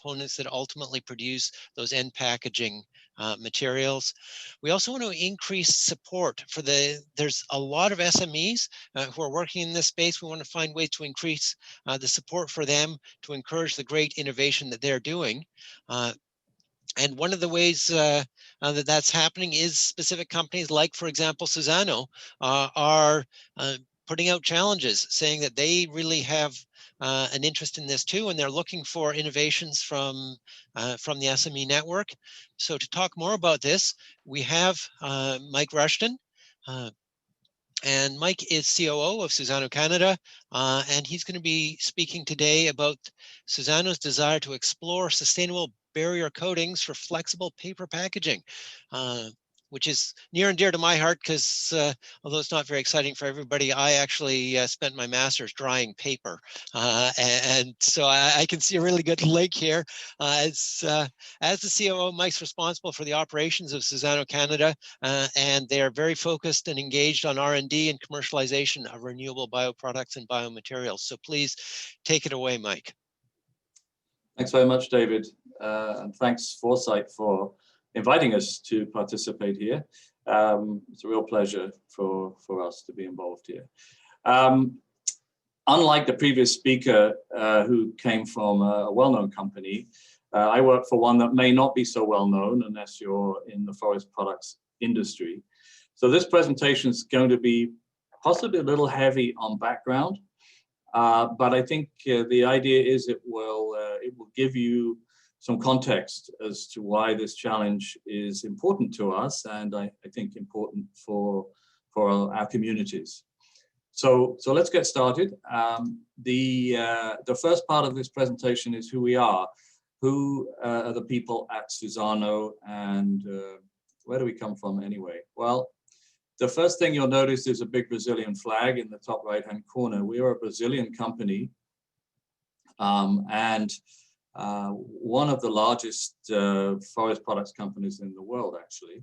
components that ultimately produce those end packaging materials. We also want to increase support for there's a lot of SMEs who are working in this space. We want to find ways to increase the support for them to encourage the great innovation that they're doing. And one of the ways that that's happening is specific companies like, for example, Suzano are putting out challenges saying that they really have an interest in this too, and they're looking for innovations from the SME network. So to talk more about this, we have Mike Rushton. And Mike is COO of Suzano Canada, and he's going to be speaking today about Suzano's desire to explore sustainable barrier coatings for flexible paper packaging, which is near and dear to my heart because although it's not very exciting for everybody, I actually spent my master's drying paper. And so I can see a really good link here. As the COO, Mike's responsible for the operations of Suzano Canada, and they are very focused and engaged on R&D and commercialization of renewable bioproducts and biomaterials. So please take it away, Mike. Thanks very much, David. And thanks, Foresight, for inviting us to participate here. It's a real pleasure for us to be involved here. Unlike the previous speaker who came from a well-known company, I work for one that may not be so well-known unless you're in the forest products industry. So this presentation is going to be possibly a little heavy on background, but I think the idea is it will give you some context as to why this challenge is important to us, and I think important for our communities. So let's get started. The first part of this presentation is who we are. Who are the people at Suzano, and where do we come from anyway? Well, the first thing you'll notice is a big Brazilian flag in the top right-hand corner. We are a Brazilian company, and one of the largest forest products companies in the world, actually.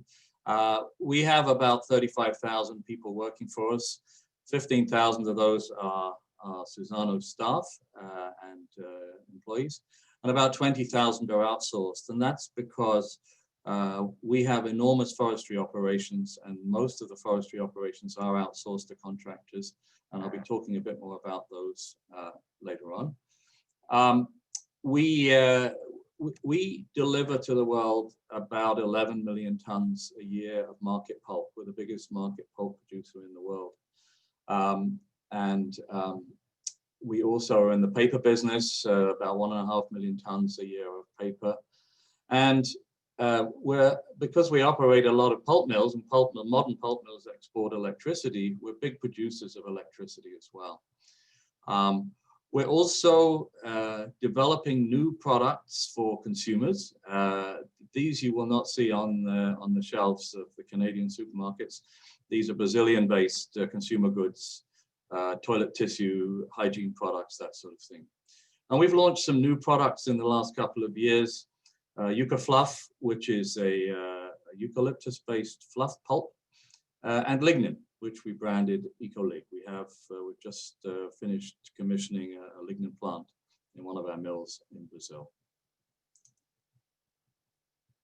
We have about 35,000 people working for us. 15,000 of those are Suzano staff and employees, and about 20,000 are outsourced. And that's because we have enormous forestry operations, and most of the forestry operations are outsourced to contractors. And I'll be talking a bit more about those later on. We deliver to the world about 11 million tons a year of market pulp. We're the biggest market pulp producer in the world. We also are in the paper business, about 1.5 million tons a year of paper. And because we operate a lot of pulp mills, and modern pulp mills export electricity, we're big producers of electricity as well. We're also developing new products for consumers. These you will not see on the shelves of the Canadian supermarkets. These are Brazilian-based consumer goods, toilet tissue, hygiene products, that sort of thing. And we've launched some new products in the last couple of years. Yucca Fluff, which is a eucalyptus-based fluff pulp, and lignin, which we branded EcoLig. We've just finished commissioning a lignin plant in one of our mills in Brazil.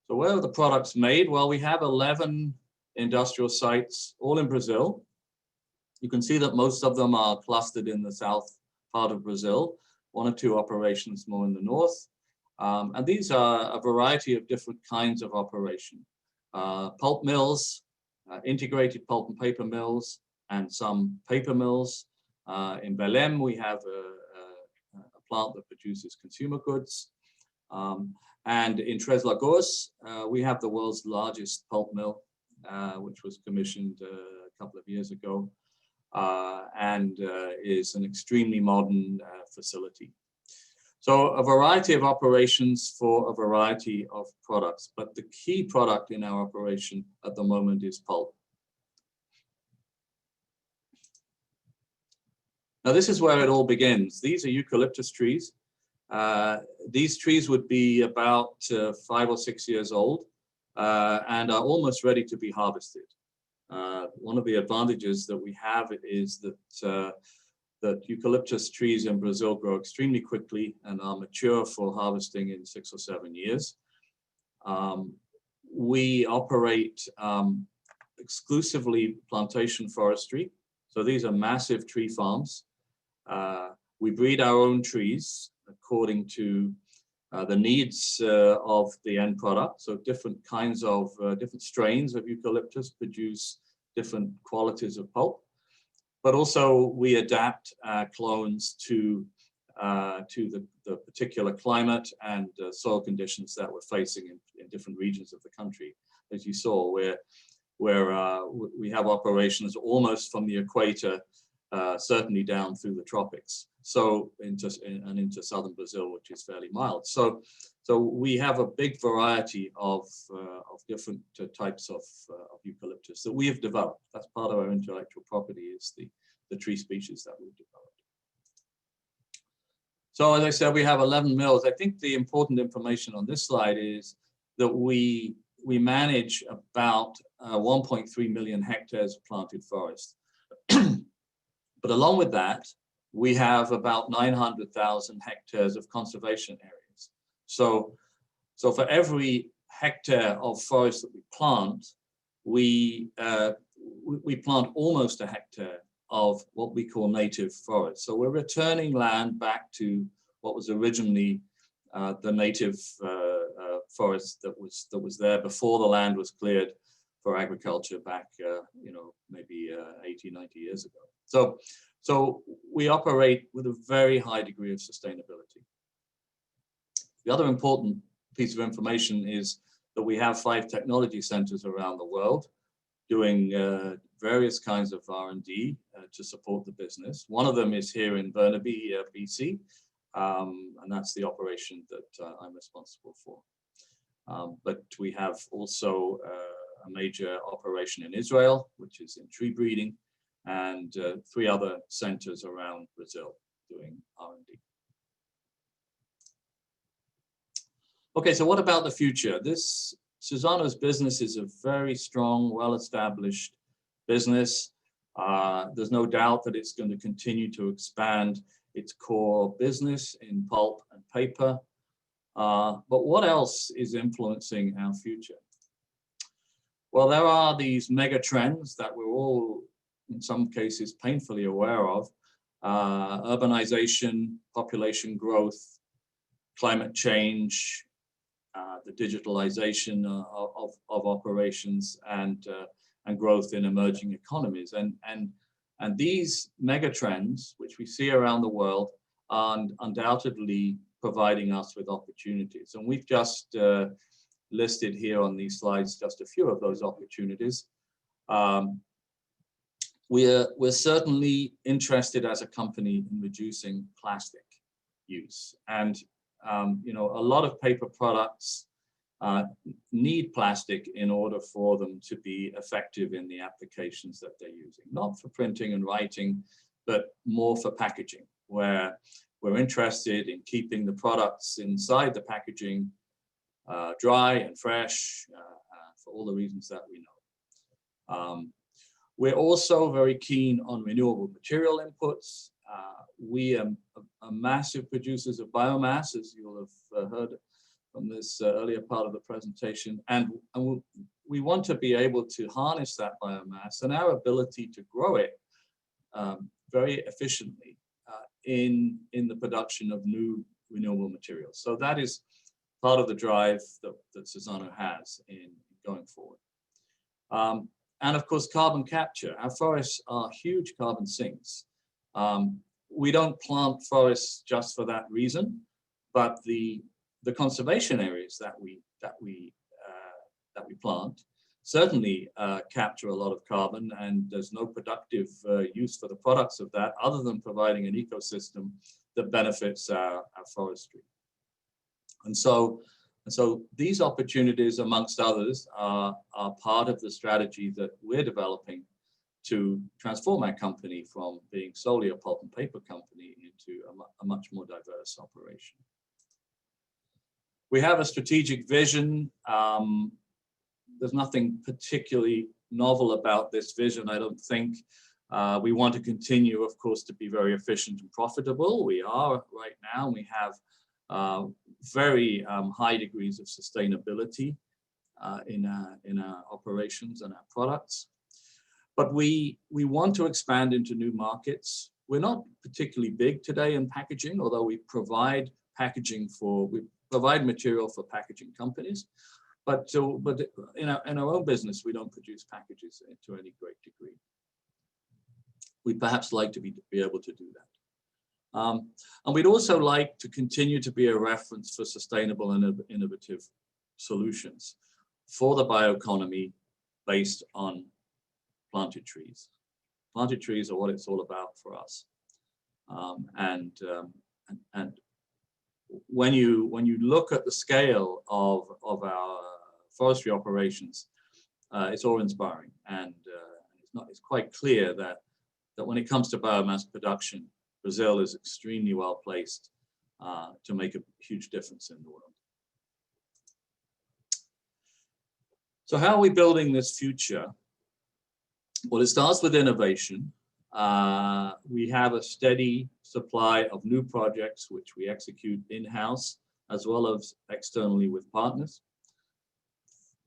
So where are the products made? Well, we have 11 industrial sites, all in Brazil. You can see that most of them are clustered in the south part of Brazil, 1 or 2 operations more in the north. And these are a variety of different kinds of operation. Pulp mills, integrated pulp and paper mills, and some paper mills. In Belém, we have a plant that produces consumer goods. And in Tres Lagoas, we have the world's largest pulp mill, which was commissioned a couple of years ago, and is an extremely modern facility. So a variety of operations for a variety of products, but the key product in our operation at the moment is pulp. Now this is where it all begins. These are eucalyptus trees. These trees would be about 5 or 6 years old and are almost ready to be harvested. One of the advantages that we have is that that eucalyptus trees in Brazil grow extremely quickly and are mature for harvesting in 6 or 7 years. We operate exclusively plantation forestry. So these are massive tree farms. We breed our own trees according to the needs of the end product. So different kinds of, different strains of eucalyptus produce different qualities of pulp. But also we adapt clones to the particular climate and soil conditions that we're facing in different regions of the country. As you saw, where we have operations almost from the equator, certainly down through the tropics. So into southern Brazil, which is fairly mild. So we have a big variety of different types of eucalyptus that we have developed. That's part of our intellectual property, is the tree species that we've developed. So as I said, we have 11 mills. I think the important information on this slide is that we manage about 1.3 million hectares of planted forest. But along with that, we have about 900,000 hectares of conservation areas. So for every hectare of forest that we plant, we plant almost a hectare of what we call native forest. So we're returning land back to what was originally the native forest that was there before the land was cleared for agriculture back, maybe 80, 90 years ago. So we operate with a very high degree of sustainability. The other important piece of information is that we have 5 technology centers around the world doing various kinds of R&D to support the business. One of them is here in Burnaby, BC, and that's the operation that I'm responsible for. But we have also a major operation in Israel, which is in tree breeding, and 3 other centers around Brazil doing R&D. Okay, so what about the future? Suzano's business is a very strong, well-established business. There's no doubt that it's going to continue to expand its core business in pulp and paper. But what else is influencing our future? Well, there are these mega trends that we're all, in some cases, painfully aware of. Urbanization, population growth, climate change, the digitalization of operations, and growth in emerging economies. And these mega trends, which we see around the world, are undoubtedly providing us with opportunities. And we've just listed here on these slides just a few of those opportunities. We're certainly interested as a company in reducing plastic use. And a lot of paper products need plastic in order for them to be effective in the applications that they're using, not for printing and writing, but more for packaging, where we're interested in keeping the products inside the packaging dry and fresh for all the reasons that we know. We're also very keen on renewable material inputs. We are massive producers of biomass, as you'll have heard from this earlier part of the presentation. And we want to be able to harness that biomass and our ability to grow it very efficiently in the production of new renewable materials. So that is part of the drive that Suzano has in going forward. And of course, carbon capture. Our forests are huge carbon sinks. We don't plant forests just for that reason, but the conservation areas that we plant certainly capture a lot of carbon, and there's no productive use for the products of that other than providing an ecosystem that benefits our forestry. And so these opportunities, amongst others, are part of the strategy that we're developing to transform our company from being solely a pulp and paper company into a much more diverse operation. We have a strategic vision. There's nothing particularly novel about this vision, I don't think. We want to continue, of course, to be very efficient and profitable. We are right now. We have very high degrees of sustainability in our operations and our products. But we want to expand into new markets. We're not particularly big today in packaging, although we provide material for packaging companies. But in our own business, we don't produce packages to any great degree. We'd perhaps like to be able to do that. And we'd also like to continue to be a reference for sustainable and innovative solutions for the bioeconomy based on planted trees. Planted trees are what it's all about for us. And when you look at the scale of our forestry operations, it's awe-inspiring, and it's quite clear that when it comes to biomass production, Brazil is extremely well placed to make a huge difference in the world. So how are we building this future? Well, it starts with innovation. We have a steady supply of new projects which we execute in-house as well as externally with partners.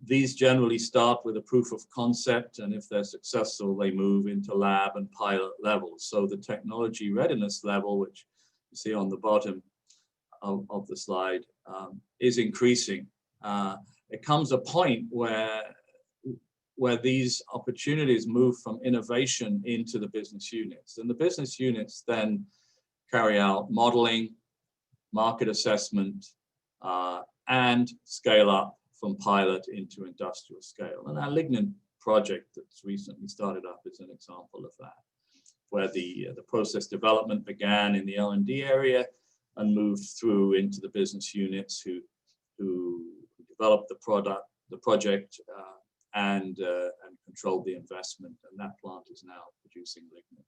These generally start with a proof of concept, and if they're successful, they move into lab and pilot levels. So the technology readiness level, which you see on the bottom of the slide, is increasing. It comes a point where these opportunities move from innovation into the business units. And the business units then carry out modeling, market assessment, and scale up from pilot into industrial scale. And our lignin project that's recently started up is an example of that, where the process development began in the R&D area and moved through into the business units who developed the project, and controlled the investment, and that plant is now producing lignin.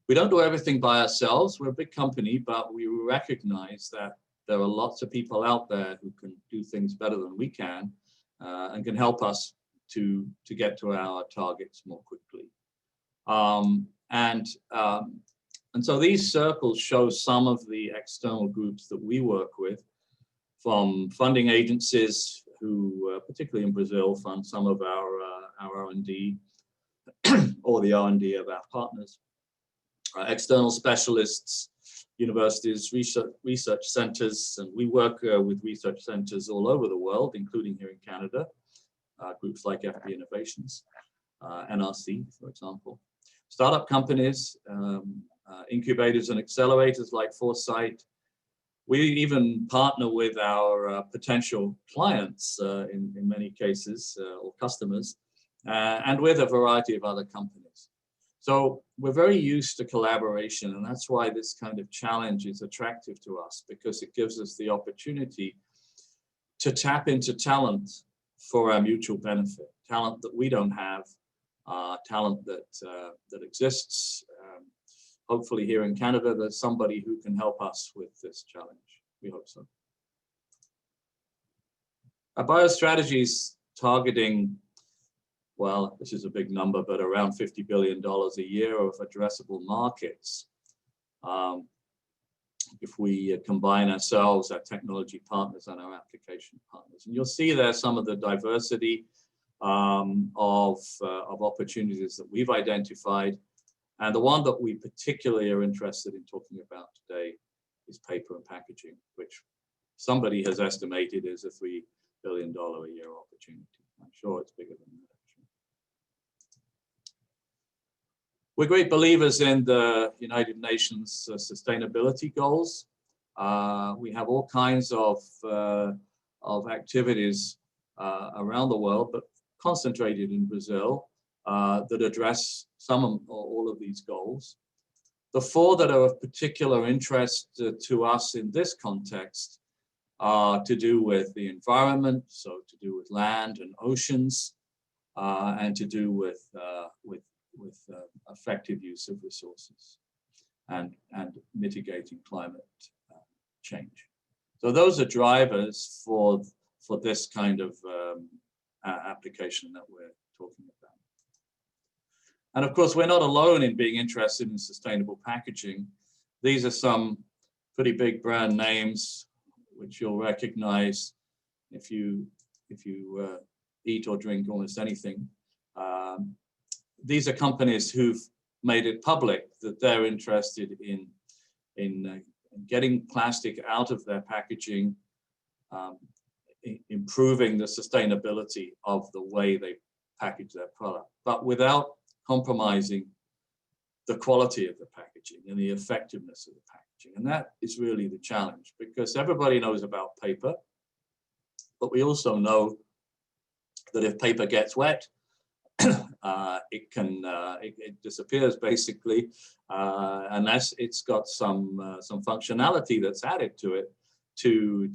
We don't do everything by ourselves. We're a big company, but we recognize that there are lots of people out there who can do things better than we can, and can help us to get to our targets more quickly. And so these circles show some of the external groups that we work with, from funding agencies who, particularly in Brazil, fund some of our R&D or the R&D of our partners, external specialists, universities, research centers, and we work with research centers all over the world, including here in Canada, groups like FB Innovations, NRC, for example. Startup companies, incubators and accelerators like Foresight. We even partner with our potential clients in many cases, or customers, and with a variety of other companies. So we're very used to collaboration, and that's why this kind of challenge is attractive to us, because it gives us the opportunity to tap into talent for our mutual benefit, talent that we don't have, talent that exists. Hopefully here in Canada, there's somebody who can help us with this challenge. We hope so. Our biostrategy is targeting, well, this is a big number, but around $50 billion a year of addressable markets. If we combine ourselves, our technology partners, and our application partners. And you'll see there some of the diversity of opportunities that we've identified. And the one that we particularly are interested in talking about today is paper and packaging, which somebody has estimated is a $3 billion a year opportunity. I'm sure it's bigger than that, actually. We're great believers in the United Nations sustainability goals. We have all kinds of activities around the world, but concentrated in Brazil, that address some or all of these goals. The four that are of particular interest to us in this context are to do with the environment, so to do with land and oceans, and to do with effective use of resources and mitigating climate change. So those are drivers for this kind of application that we're talking about. And of course, we're not alone in being interested in sustainable packaging. These are some pretty big brand names, which you'll recognize if you eat or drink almost anything. These are companies who've made it public that they're interested in getting plastic out of their packaging, improving the sustainability of the way they package their product, but without compromising the quality of the packaging and the effectiveness of the packaging. And that is really the challenge, because everybody knows about paper, but we also know that if paper gets wet, it disappears basically, unless it's got some functionality that's added to it to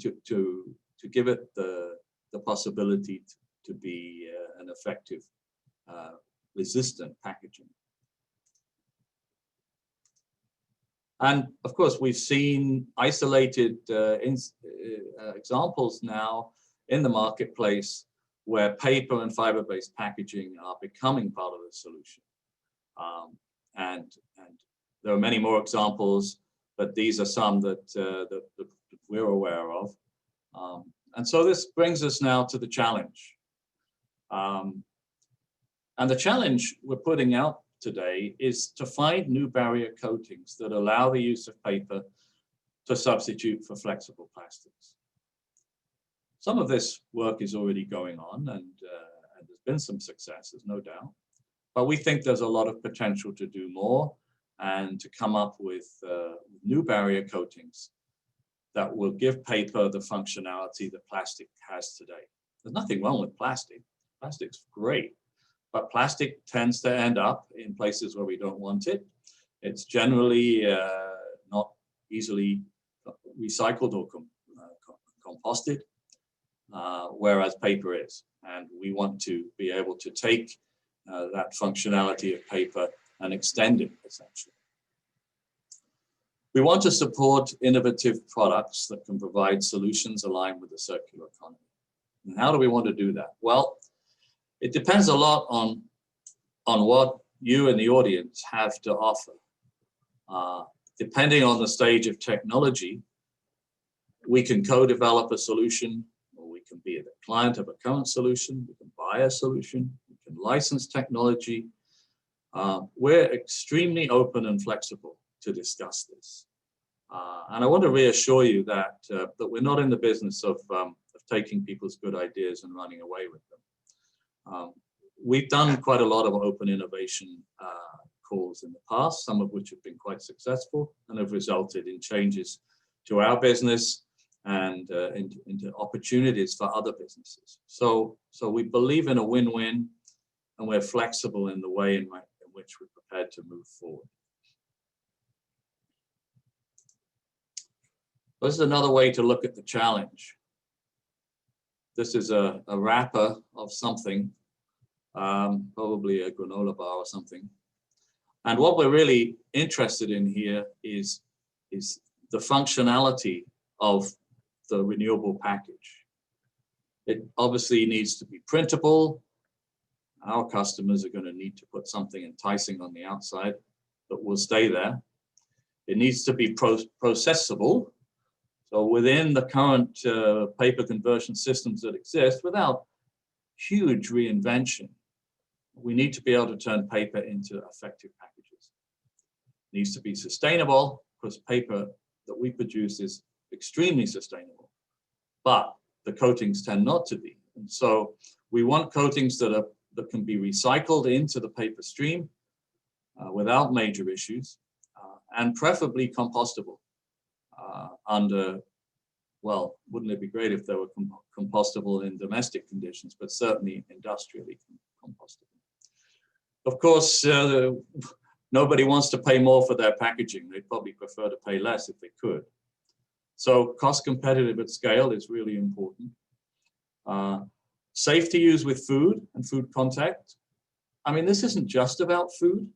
give it the possibility to be an effective resistant packaging. And of course, we've seen isolated examples now in the marketplace where paper and fiber-based packaging are becoming part of the solution. And there are many more examples, but these are some that we're aware of. And so this brings us now to the challenge. And the challenge we're putting out today is to find new barrier coatings that allow the use of paper to substitute for flexible plastics. Some of this work is already going on, and there's been some success, there's no doubt. But we think there's a lot of potential to do more and to come up with new barrier coatings that will give paper the functionality that plastic has today. There's nothing wrong with plastic. Plastic's great, but plastic tends to end up in places where we don't want it. It's generally not easily recycled or composted, whereas paper is. And we want to be able to take that functionality of paper and extend it, essentially. We want to support innovative products that can provide solutions aligned with the circular economy. And how do we want to do that? Well, it depends a lot on what you and the audience have to offer. Depending on the stage of technology, we can co-develop a solution, or we can be the client of a current solution, we can buy a solution, we can license technology. We're extremely open and flexible to discuss this. And I want to reassure you that we're not in the business of taking people's good ideas and running away with them. We've done quite a lot of open innovation calls in the past, some of which have been quite successful and have resulted in changes to our business and into opportunities for other businesses. So we believe in a win-win, and we're flexible in the way in which we're prepared to move forward. This is another way to look at the challenge. This is a wrapper of something, probably a granola bar or something. And what we're really interested in here is the functionality of the renewable package. It obviously needs to be printable. Our customers are going to need to put something enticing on the outside that will stay there. It needs to be processable. So within the current paper conversion systems that exist, without huge reinvention, we need to be able to turn paper into effective packages. It needs to be sustainable, because paper that we produce is extremely sustainable, but the coatings tend not to be. And so we want coatings that can be recycled into the paper stream without major issues, and preferably compostable. Under, well, wouldn't it be great if they were compostable in domestic conditions, but certainly industrially compostable. Of course, nobody wants to pay more for their packaging. They'd probably prefer to pay less if they could. So cost competitive at scale is really important. Safe to use with food and food contact. I mean, this isn't just about food.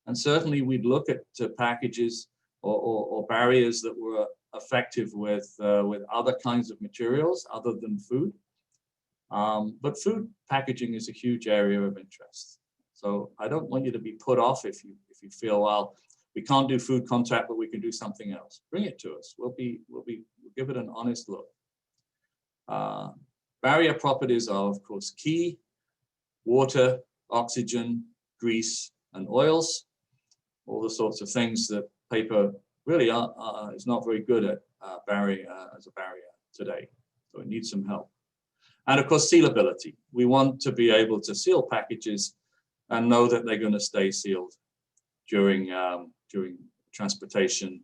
And certainly we'd look at packages or barriers that were effective with other kinds of materials other than food. But food packaging is a huge area of interest. So I don't want you to be put off if you feel, well, we can't do food contact, but we can do something else. Bring it to us. We'll give it an honest look. Barrier properties are, of course, key: water, oxygen, grease, and oils. All the sorts of things that paper really is not very good at as a barrier today. So it needs some help. And of course, sealability. We want to be able to seal packages and know that they're going to stay sealed during transportation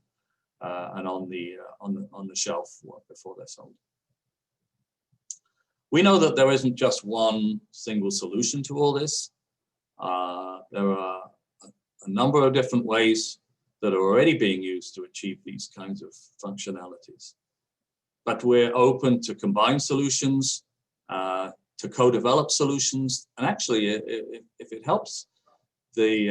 and on the shelf before they're sold. We know that there isn't just one single solution to all this. There are a number of different ways that are already being used to achieve these kinds of functionalities. But we're open to combined solutions, to co-develop solutions, and actually, if it helps the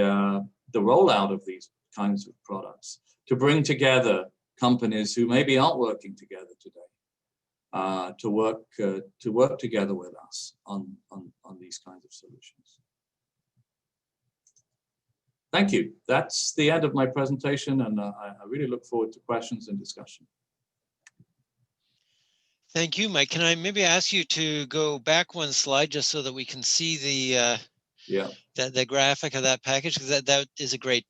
rollout of these kinds of products, to bring together companies who maybe aren't working together today, to work together with us on these kinds of solutions. Thank you. That's the end of my presentation, and I really look forward to questions and discussion. Thank you, Mike. Can I maybe ask you to go back one slide just so that we can see the graphic of that package? Because that is a great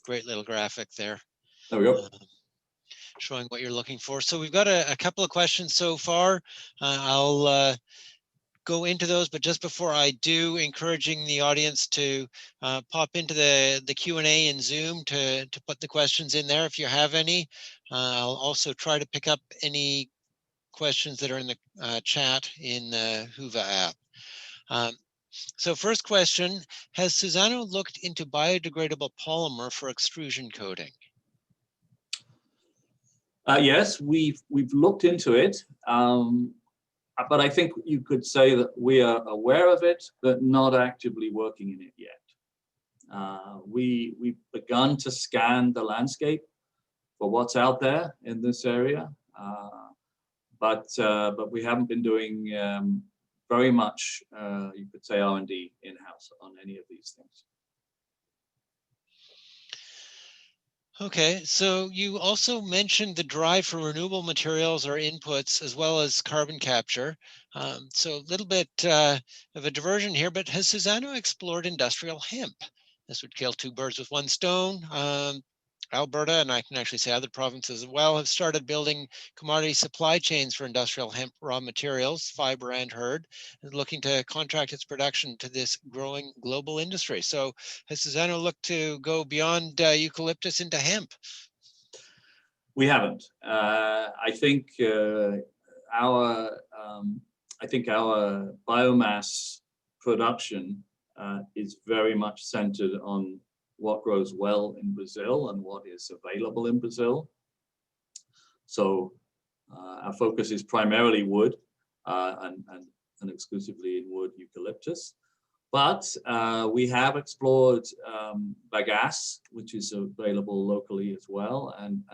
little graphic there. There we go. Showing what you're looking for. So we've got a couple of questions so far. I'll go into those, but just before I do, encouraging the audience to pop into the Q&A in Zoom to put the questions in there if you have any. I'll also try to pick up any questions that are in the chat in the Whova app. So first question, has Suzano looked into biodegradable polymer for extrusion coating? Yes, we've looked into it, but I think you could say that we are aware of it, but not actively working in it yet. We've begun to scan the landscape for what's out there in this area, but we haven't been doing very much, you could say, R&D in-house on any of these things. Okay, so you also mentioned the drive for renewable materials or inputs as well as carbon capture. So a little bit of a diversion here, but has Suzano explored industrial hemp? This would kill two birds with one stone. Alberta, and I can actually say other provinces as well, have started building commodity supply chains for industrial hemp raw materials, fiber and hurd, and looking to contract its production to this growing global industry. So has Suzano looked to go beyond eucalyptus into hemp? We haven't. I think our biomass production is very much centered on what grows well in Brazil and what is available in Brazil. So our focus is primarily wood and exclusively in wood eucalyptus. But we have explored bagasse, which is available locally as well, and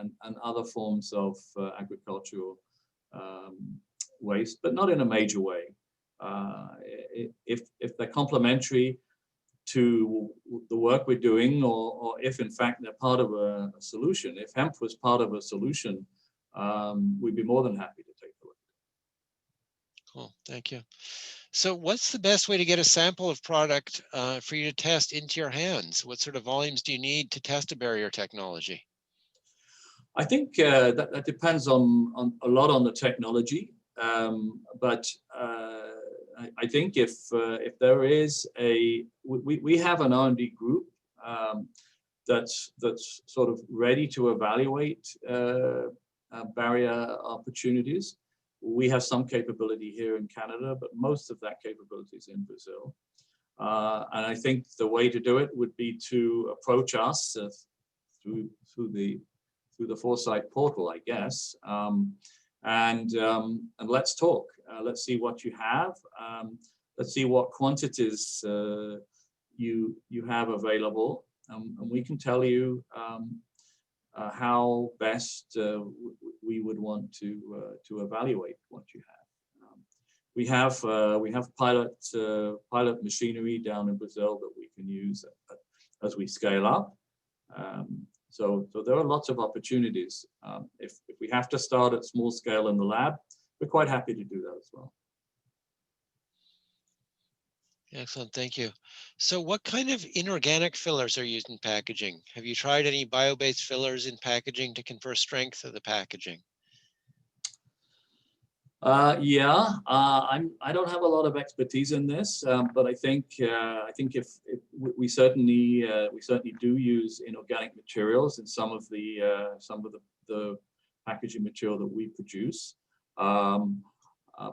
other forms of agricultural waste, but not in a major way. If they're complementary to the work we're doing, or if in fact they're part of a solution. If hemp was part of a solution, we'd be more than happy to take a look. Cool, thank you. So what's the best way to get a sample of product for you to test into your hands? What sort of volumes do you need to test a barrier technology? I think that depends on a lot on the technology, but I think if there is we have an R&D group that's sort of ready to evaluate barrier opportunities. We have some capability here in Canada, but most of that capability is in Brazil. And I think the way to do it would be to approach us through the Foresight portal, I guess, and let's talk. Let's see what you have. Let's see what quantities you have available, and we can tell you how best we would want to evaluate what you have. we have pilot machinery down in Brazil that we can use as we scale up. So there are lots of opportunities. If we have to start at small scale in the lab, we're quite happy to do that as well. Excellent, thank you. So what kind of inorganic fillers are used in packaging? Have you tried any bio-based fillers in packaging to confer strength of the packaging? I don't have a lot of expertise in this, but I think if we certainly do use inorganic materials in some of the packaging material that we produce.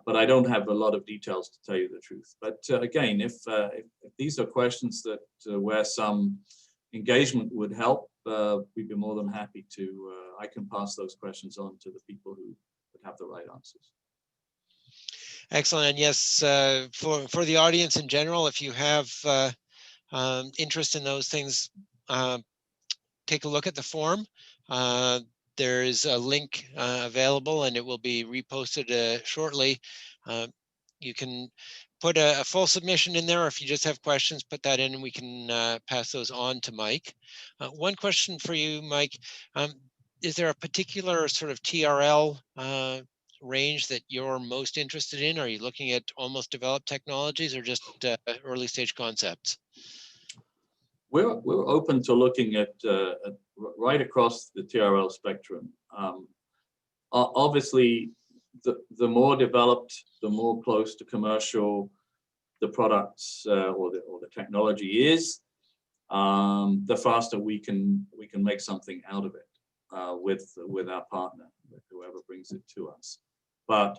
But I don't have a lot of details to tell you the truth. But again, if these are questions that where some engagement would help, we'd be more than happy to. I can pass those questions on to the people who would have the right answers. Excellent. And yes, for the audience in general, if you have interest in those things, take a look at the form. There is a link available, and it will be reposted shortly. You can put a full submission in there, or if you just have questions, put that in, and we can pass those on to Mike. One question for you, Mike. Is there a particular sort of TRL range that you're most interested in? Are you looking at almost developed technologies or just early stage concepts? We're open to looking at right across the TRL spectrum. Obviously, the more developed, the more close to commercial the products or the technology is, the faster we can make something out of it with our partner, with whoever brings it to us. But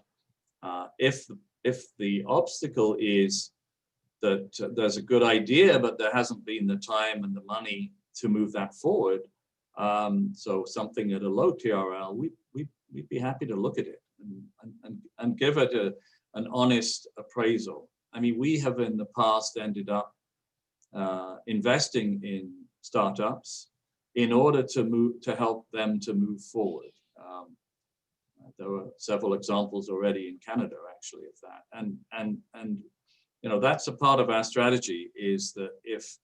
if the obstacle is that there's a good idea, but there hasn't been the time and the money to move that forward, so something at a low TRL, we'd be happy to look at it and give it an honest appraisal. I mean, we have in the past ended up investing in startups in order to help them to move forward. There were several examples already in Canada, actually, of that. And you know, that's a part of our strategy, is that if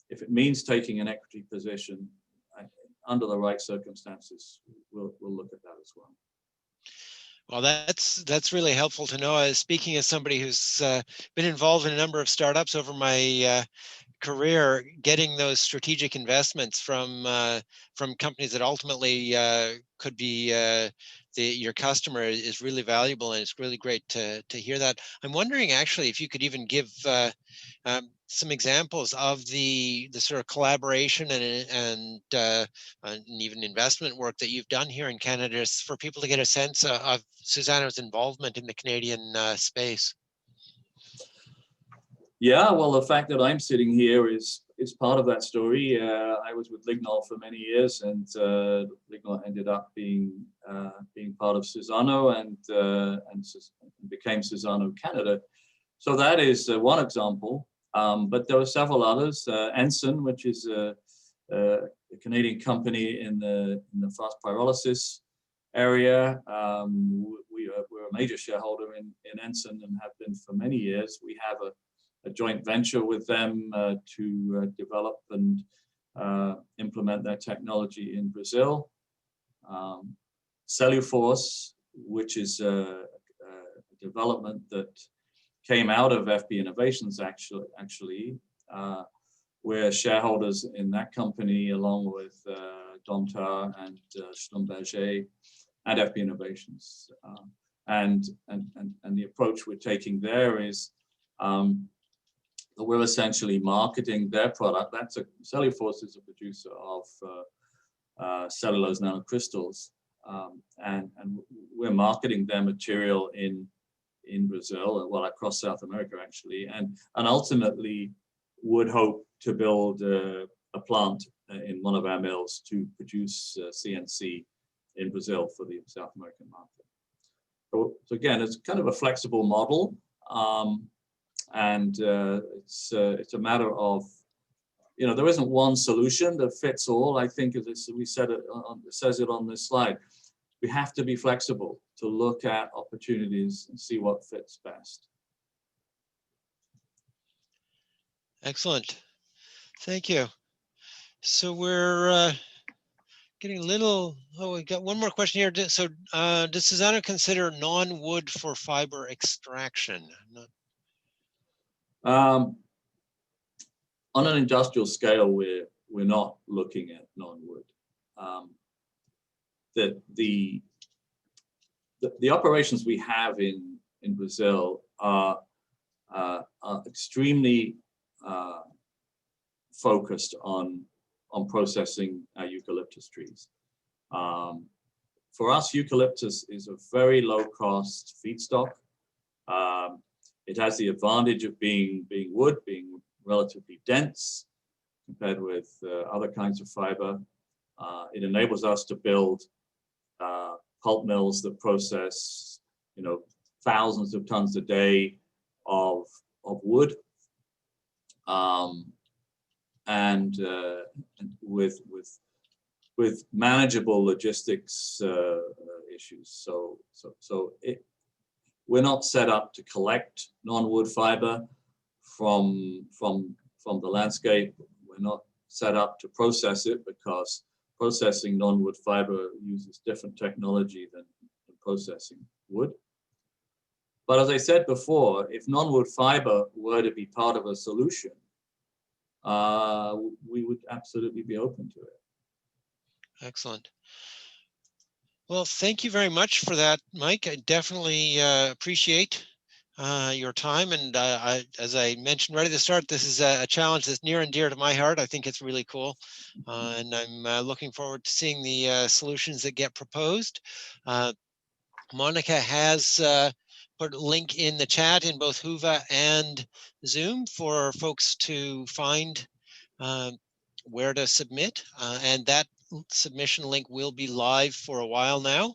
it means taking an equity position under the right circumstances, we'll look at that as well. Well, that's really helpful to know. Speaking as somebody who's been involved in a number of startups over my career, getting those strategic investments from companies that ultimately could be your customer is really valuable, and it's really great to hear that. I'm wondering actually if you could even give some examples of the sort of collaboration and even investment work that you've done here in Canada, for people to get a sense of Suzano's involvement in the Canadian space. Yeah, well, the fact that I'm sitting here is part of that story. I was with Lignol for many years, and Lignol ended up being part of Suzano and became Suzano Canada. So that is one example. But there are several others. Ensign, which is a Canadian company in the fast pyrolysis area. We're a major shareholder in Ensign and have been for many years. We have a joint venture with them to develop and implement their technology in Brazil. Celluforce, which is a development that came out of FB Innovations, actually. We're shareholders in that company along with Domtar and Schlumberger and FB Innovations. And the approach we're taking there is we're essentially marketing their product. Celluforce is a producer of cellulose nanocrystals, and we're marketing their material in Brazil, well, across South America actually, and ultimately would hope to build a plant in one of our mills to produce CNC in Brazil for the South American market. So again, it's kind of a flexible model. And it's a matter of, you know, there isn't one solution that fits all. I think, as we said, it says it on this slide. we have to be flexible to look at opportunities and see what fits best. Excellent. Thank you. So we're getting a little, oh, we got one more question here. So does Suzano consider non-wood for fiber extraction? On an industrial scale, we're not looking at non-wood. The operations we have in Brazil are extremely focused on processing eucalyptus trees. For us, eucalyptus is a very low-cost feedstock. It has the advantage of being wood, being relatively dense compared with other kinds of fiber. It enables us to build pulp mills that process, thousands of tons a day of wood, and with manageable logistics issues. So we're not set up to collect non-wood fiber from the landscape. We're not set up to process it, because processing non-wood fiber uses different technology than processing wood. But as I said before, if non-wood fiber were to be part of a solution, we would absolutely be open to it. Excellent. Well, thank you very much for that, Mike. I definitely appreciate your time. And as I mentioned right at the start, this is a challenge that's near and dear to my heart. I think it's really cool. And I'm looking forward to seeing the solutions that get proposed. Monica has put a link in the chat in both Whova and Zoom for folks to find where to submit. And that submission link will be live for a while now.